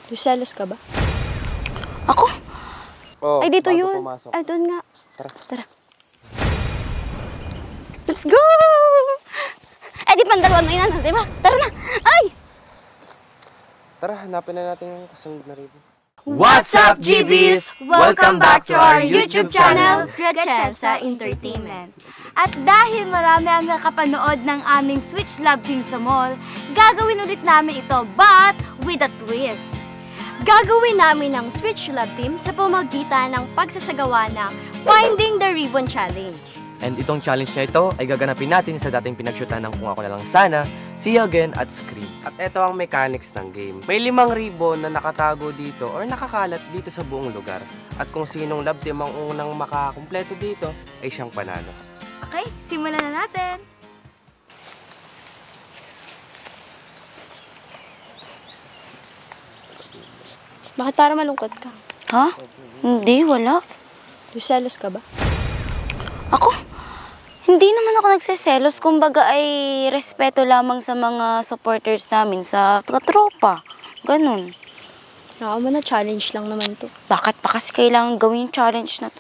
Lucelos ka ba? Ako? Oh, Ay, dito bago yun. pumasok. Ay, doon nga. Tara. Tara. Let's go! Eh, di pandalawa na inan, di ba? Tara na! Ay! Tara, hanapin na natin yung kasunod na ribbon. What's up, GBs? Welcome back to our YouTube channel, Gretchensa Entertainment. At dahil marami ang nakapanood ng aming Switch Love Team sa mall, gagawin ulit namin ito, but with a twist. Gagawin namin ang Switch Love Team sa pamamagitan ng pagsasagawa ng Finding the Ribbon Challenge. And itong challenge na ito ay gaganapin natin sa dating pinagsyutan ng Kung Ako Na Lang Sana, See You Again at Scream. At ito ang mechanics ng game. May 5 ribbon na nakatago dito or nakakalat dito sa buong lugar. At kung sinong love team ang unang makakumpleto dito, ay siyang panalo. Okay, simulan na natin! Bakit para malungkot ka? Ha? Hindi, wala. Lucelos ka ba? Ako? Hindi naman ako nagseselos. Kumbaga ay respeto lamang sa mga supporters namin, sa tropa. Ganun. Naka mo na challenge lang naman to. Bakit pa kasi kailangan gawin yung challenge na to?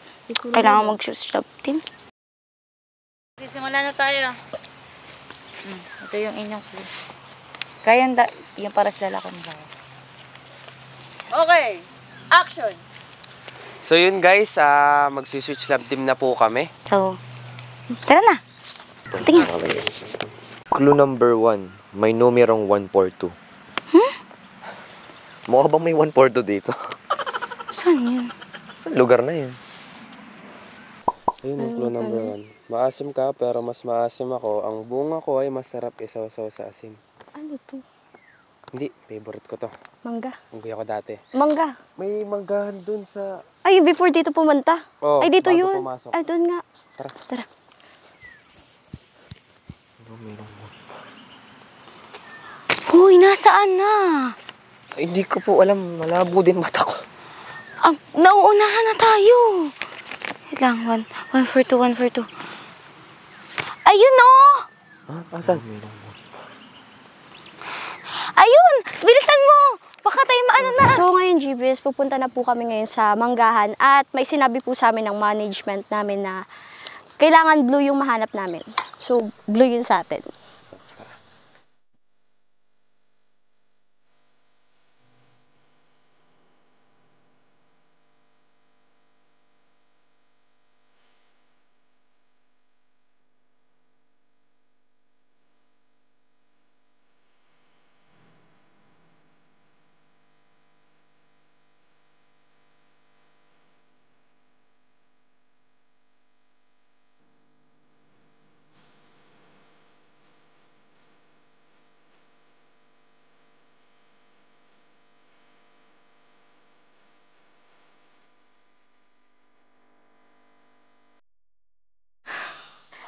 Kailangan mag-choose love team. Sisimula na tayo. Ito yung inyong clue. Kaya yung para sa lalakong bawa. Okay, action! So yun guys, magsiswitch love team na po kami. So, tara na. Tingnan. Clue number 1, may numerong 142. Mukha bang may 142 dito? Saan yun? Sa lugar na yun. Ayun ang clue number 1. Maasim ka pero mas maasim ako. Ang bunga ko ay masarap isaw-saw sa asin. Ano to? Hindi, favorite ko to. Mangga. Unggoy ako dati. Mangga. May manggahan dun sa... Ay, before dito pumunta. Oh, Ay, dito bago yun. pumasok. Ay, doon nga. Tara. Tara. Uy, nasaan na? Ay, hindi ko po alam. Malabo din mata ko. Nauunahan na tayo. Wait lang, 142, 142. Ayun oh! Ha? Asan? Ayun! Bilisan mo! Baka tayo maano na. So ngayon, GBs, pupunta na po kami ngayon sa Manggahan at may sinabi po sa amin ng management namin na kailangan blue yung mahanap namin. So, blue yun sa atin.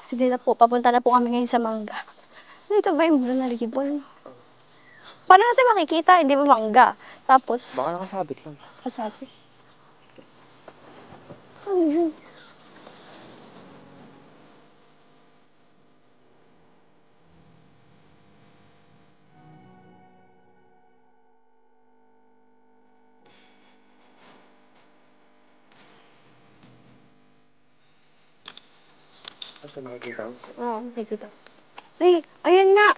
Hindi na po, papunta na po kami ngayon sa Mangga. Dito ba yung blue na ribbon? Paano natin makikita? Hindi ba Mangga? Tapos, Baka nakasabit lang. kasabi. Ano yun? Asa nakikita ko? Oo, nakikita. Ay, ayun nga!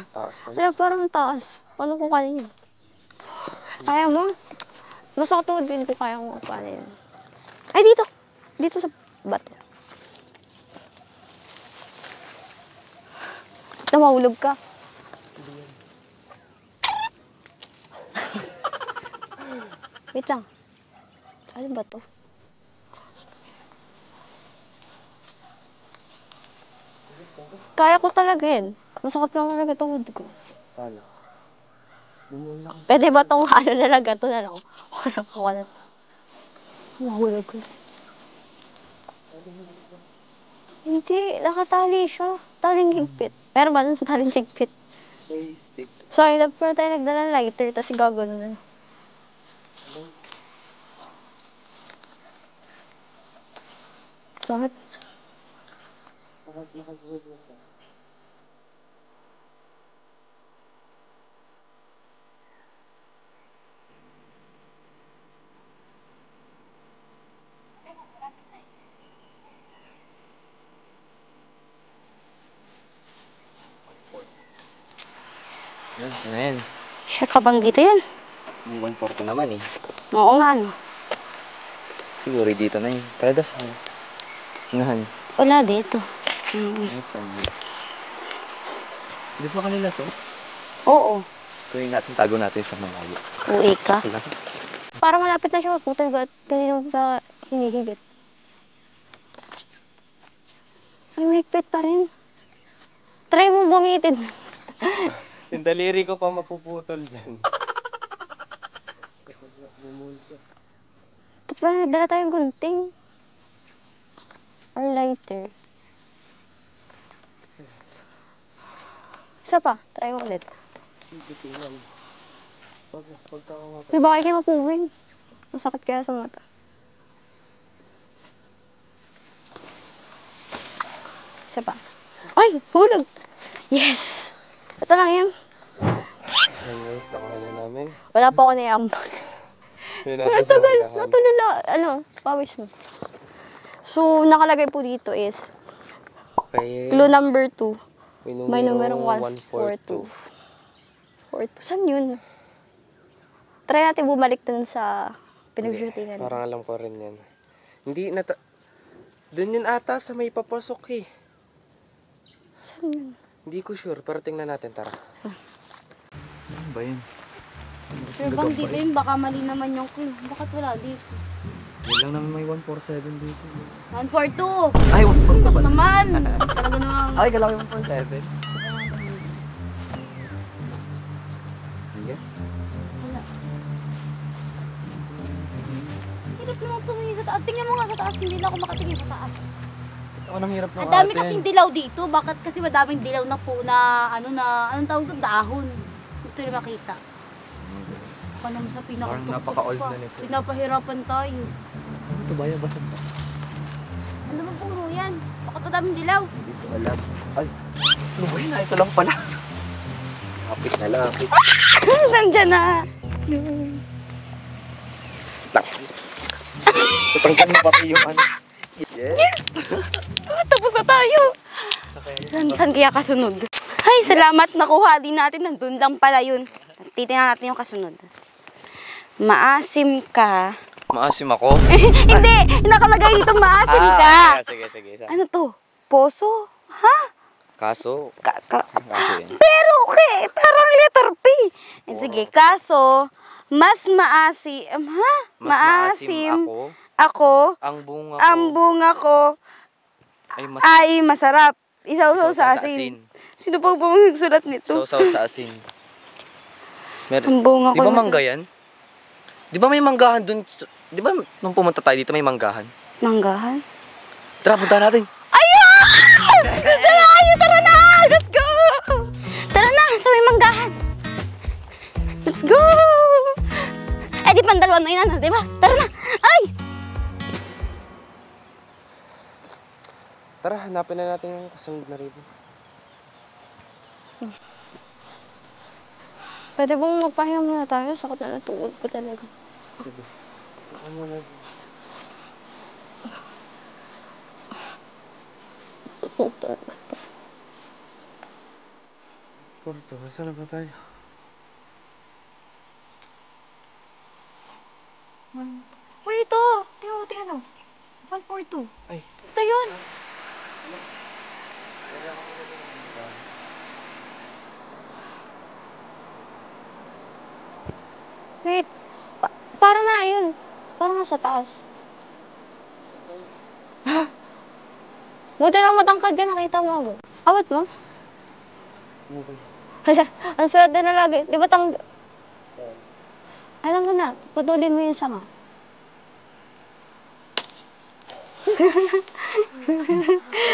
Taas ka. Kaya parang taas. Paano ko kaya yun? Kaya mo? Basta ko din ko kaya kung paano yun. Ay, dito! Dito sa bato. Namahulog ka. Wait lang. Ano ba to? Kaya ko talaga yun. Masakit lang talaga tuhod ko. Paano? Pwede ba tong ano na lang, gato na lang? Wala. Mahulog ko. Hindi, nakatali siya. Taling higpit. Meron ba nung taling higpit? So, pero tayo nagdala ng lighter, tapos gagawin na. Bakit? Ano yan? Siya ka bang dito yun? 140 naman eh. Oo nga, no. Siguro dito na yun. Pero saan? Inahan. Wala dito. Saan? Di ba kanila to? Oo. Kunin natin, tago natin sa malayo. Uwi ka. Para malapit na siya magputol at kanina pa hinihigit. Ay, mahigpit pa rin. Try mo bumitin. Yung daliri ko pa mapuputol dyan. Ito pa, dala tayong gunting. Or lighter. Isa pa, try mo ulit. May baka kayo mapuwing. Masakit kaya sa mata. Isa pa. Ay! Hulog! Yes! Ito lang yan. Anyways, nakuha na namin. Wala pa ako naiambag. Matagal. Natulala. Ano? Pawis mo. So, nakalagay po dito is Okay. clue number 2. May numerong 142. 142. Saan yun? Try natin bumalik dun sa pinag-shootingan. Parang alam ko rin yan. Hindi, dun yun ata sa may papasok eh. Saan yun? Hindi ko sure, pero tingnan natin, tara. Saan ba yun? Sir bang dito yun? Baka mali naman yung clue. Bakit wala dito? Yun lang naman may 147 dito. 142! Ay, 142 pala. Naman! Talaga namang... Ay, kailangan yung 147. Sige. Hirap naman tumingin sa taas. Tingnan mo nga sa taas. Hindi na ako makatingin sa taas. Ako nang hirap ng Ang dami kasing dilaw dito. Bakit kasi madaming dilaw na po na anong tawag doon? Dahon. Ito na makita. Ako naman sa Parang pinakatuktok napaka-old pa. na nito. Pinapahirapan tayo. Ano ito ba yung basag pa? Ano ba puro yan? Bakit madaming dilaw? Hindi ko alam. Ay, ano ba yun? Ito lang pala. Lapit na lapit. Nandiyan na. Tutanggal mo pati yung ano. Yes! Tapos na tayo. Saan kaya kasunod? Ay, salamat. Nakuha din natin. Nandun lang pala yun. Titingnan natin yung kasunod. Maasim ka. Maasim ako? Hindi! Nakalagay dito maasim ka. Sige. Ano to? Poso? Ha? Kaso, kaso yun. Pero okay, parang letter P. Sige, kaso, mas maasim, ha? Maasim ako. Ang bunga ko Ay masarap. Isaw-saw sa asin. Sino pa ba nagsulat nito? Sausaw sa asin. Ang bunga ko. Di ba mangga yan? Di ba may manggahan dun? Di ba nung pumunta tayo dito may manggahan? Manggahan? Tara, punta natin. Tara na! Let's go! Tara na, sa may manggahan. Let's go! Eh, di pandalawan na yun, di ba? Tara na! Ay! Tara, hanapin na natin yung kasunod na ribbon. Pwede bang magpahinga muna tayo? Sakit na natuod ko talaga. Porto, saan na ba tayo? Uy, ito! Tingnan mo. 142. Ay. Ito yun. Wait. Para na yun. Para nga sa taas. Buti lang matangkad ka, nakita mo ako. Awat mo? Ang swerte na lagi. Di ba alam mo na, putulin mo yung sanga.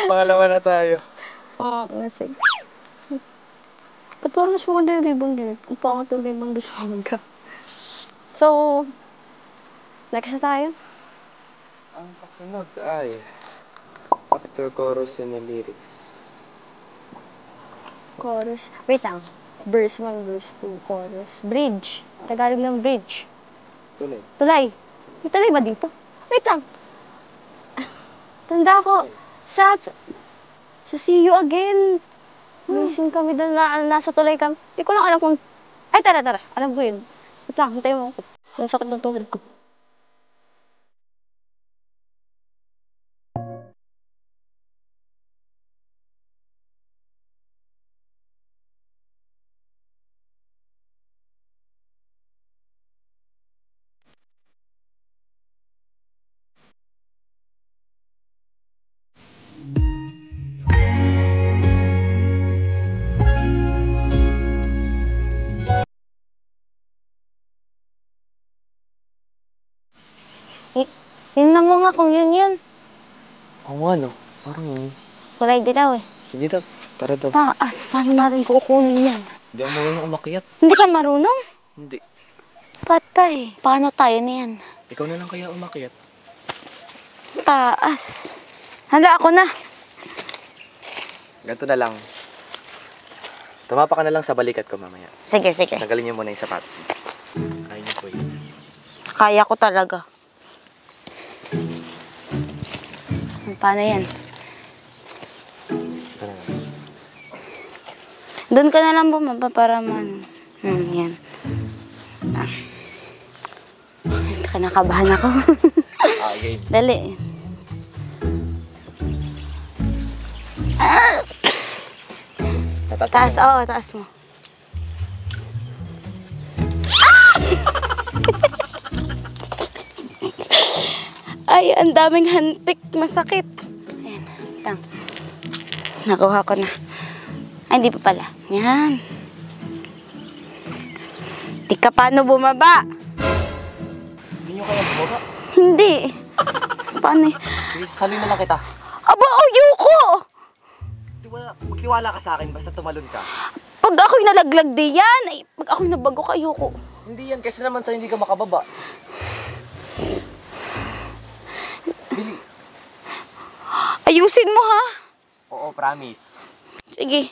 Pangalawa na tayo. Oo, sige. Ba't parang mas maganda yung ribbon din? Ang pangat yung ribbon doon sa hangga. So, next na tayo. Ang kasunod ay after chorus and the lyrics. Chorus. Wait lang. Verse 1, verse 2, chorus. Bridge. Tagalog ng bridge. Tuloy. Tulay. May tulay ba dito? Wait lang. Tanda ko. Sa see you again. Missing kami doon na nasa tulay kami. Hindi ko lang alam kung Ay, tara. Alam ko yun. Wait lang, hintayin mo ako. Ang sakit ng tuhod ko. Tingnan mo nga kung yun. Oo nga, no? Parang yun. Kulay dilaw eh. Sige daw, tara daw. Taas, paano natin kukunin yan? Hindi ako marunong umakyat. Hindi ka marunong? Hindi. Patay. Paano tayo niyan? Ikaw na lang kaya umakyat. Taas. Hala, ako na. Ganito na lang. Tumapa ka na lang sa balikat ko mamaya. Sige. Tanggalin niyo muna yung sapatos. Kaya niyo po yun. Kaya ko talaga. Paano yan? Ito na lang. Doon ka na lang bumaba para man. Yan. Kinakabahan ako. Game. Dali. Taas, oo, taas mo. Ay, ang daming hantik. Masakit. Ayan, lang. Nakuha ko na. Ay, hindi pa pala. Yan. Di ka paano bumaba? Hindi niyo kaya bumaba? Hindi. Paano? Sige, sasalin na lang kita. Aba, ayoko! Magtiwala ka sa akin, basta tumalon ka. Pag ako'y nalaglag di yan, ay, pag ako'y nabago, ayoko. Hindi yan, kasi naman sa hindi ka makababa. Bili. Ayusin mo, ha? Oo, promise. Sige.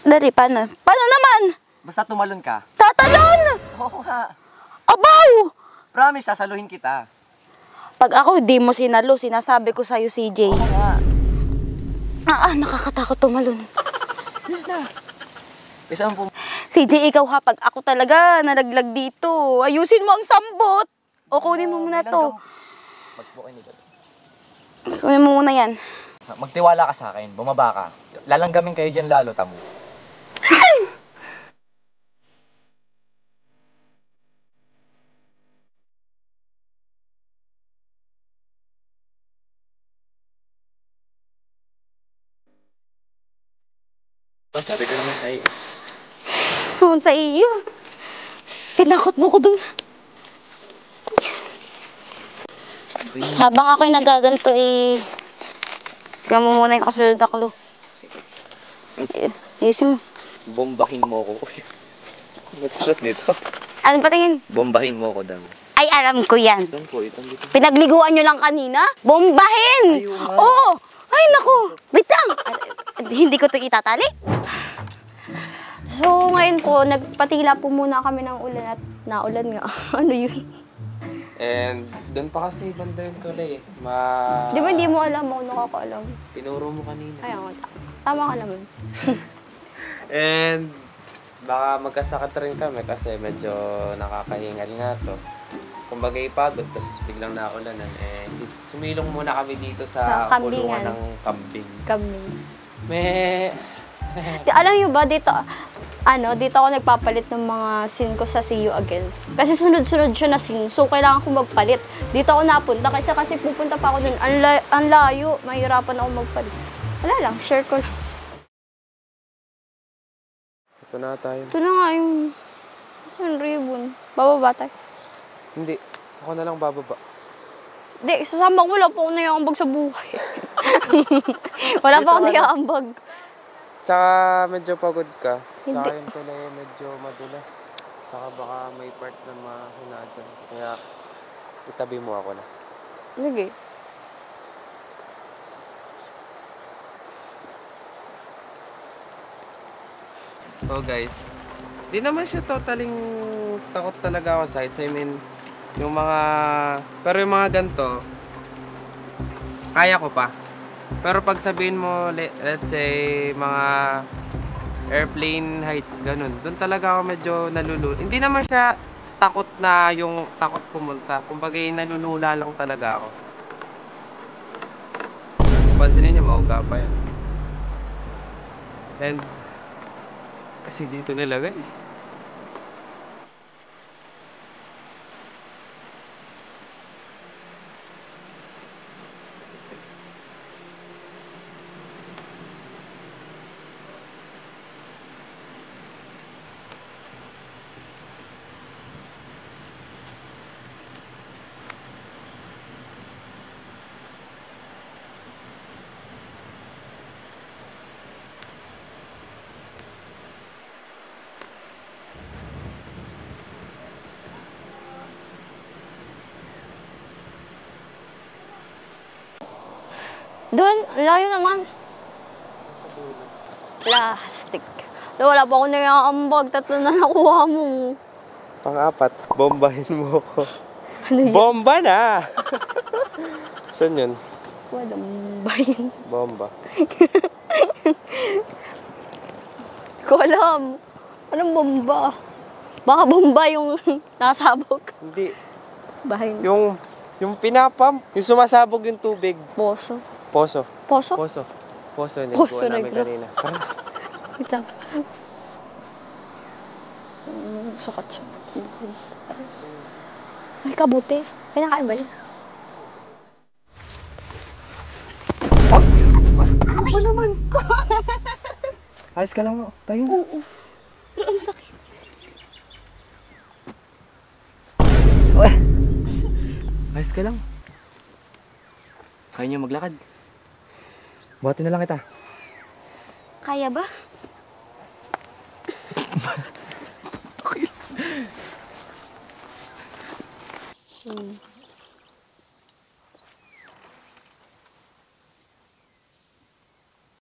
Dali, paano? Paano naman? Basta tumalon ka. Tatalon! Oo nga. Abaw! Promise, sasaluhin kita. Pag ako di mo sinalo, sinasabi ko sa'yo, CJ. Oo nga. Nakakatakot tumalon. Yes na. Isa mo po. CJ, ikaw ha, pag ako talaga nalaglag dito, ayusin mo ang sambot. O kunin mo muna to. Magbukin nito. Kunin mo muna yan. Magtiwala ka sa akin, bumaba ka. Lalanggamin kayo dyan lalo, tamo. Sabi ko naman sa'yo. Noon sa iyo. Tinakot mo ko dun. Habang ako'y nagaganto tignan mo muna yung kasunod na clue. Ayusin mo. Bombahin mo ko. Matsulat nito. Ano patingin? Bombahin mo ko daw. Ay, alam ko yan. Itong po, itong dito. Pinagliguan nyo lang kanina? Bombahin! Ayaw nga. Oo! Ay, naku! Wait lang! Hindi ko ito itatali. So, ngayon po, nagpatila po muna kami ng ulan at naulan nga. Ano yun? And doon pa kasi banda yung tulay eh. Di ba hindi mo alam ako nakakaalam? Tinuro mo kanina. Ay, ako, tama ka naman. And baka magkasakit rin kami kasi medyo nakakahingal nga to. Kumbaga ipagod, tapos biglang naulanan. Sumilong muna kami dito sa Sa kulungan kambingan. ng kambing. Kami. Alam Alam nyo ba, dito ako nagpapalit ng mga scene ko sa See You Again. Kasi sunod-sunod siya na scene, so kailangan ko magpalit. Dito ako napunta, kasi pupunta pa ako dun. Ang layo, mahirapan ako magpalit. Wala lang, share ko lang. Ito na tayo. Ito na nga yung ribbon. Bababa tayo. Hindi, ako na lang bababa. Hindi, sasama ko, wala pa ako naiambag sa buhay. Wala pa ako naiambag. Tsaka medyo pagod ka. Hindi. Tsaka yung tulay medyo madulas. Tsaka baka may part na mahinaan. Kaya itabi mo ako na. Sige. So guys, di naman siya totaling takot talaga ako sa heights. I mean, yung mga, pero yung mga ganito, kaya ko pa. Pero pag sabihin mo, let's say, mga airplane heights, ganun. Doon talaga ako medyo nalulula. Hindi naman siya takot na yung takot pumunta. Kumbaga nalulula lang talaga ako. Pansinin niyo, mauga pa yan. And, kasi dito nilagay. Doon, layo naman. Plastic. Wala pa ako nag-aambag. 3 na nakuha mo. Pang-4, bombahin mo ko. Ano yun? Bomba na! Saan yun? Walang bayan. Bomba. Hindi ko alam. Anong bomba? Baka bomba yung nasabog. Hindi. Bahay. Yung pinapam. Yung sumasabog yung tubig. Poso. Poso. Poso? Poso. Poso. Poso Nagkuha namin Negro. kanina. Tara. Wait lang. Sukat siya. Ay, kabuti. Pinakain ba yun? Ako naman. Ayos ka lang mo. Tayo. Oo. Pero ang sakit. Ayos ka lang. Kaya niyo maglakad. Buhatin na lang kita. Kaya ba? Hmm.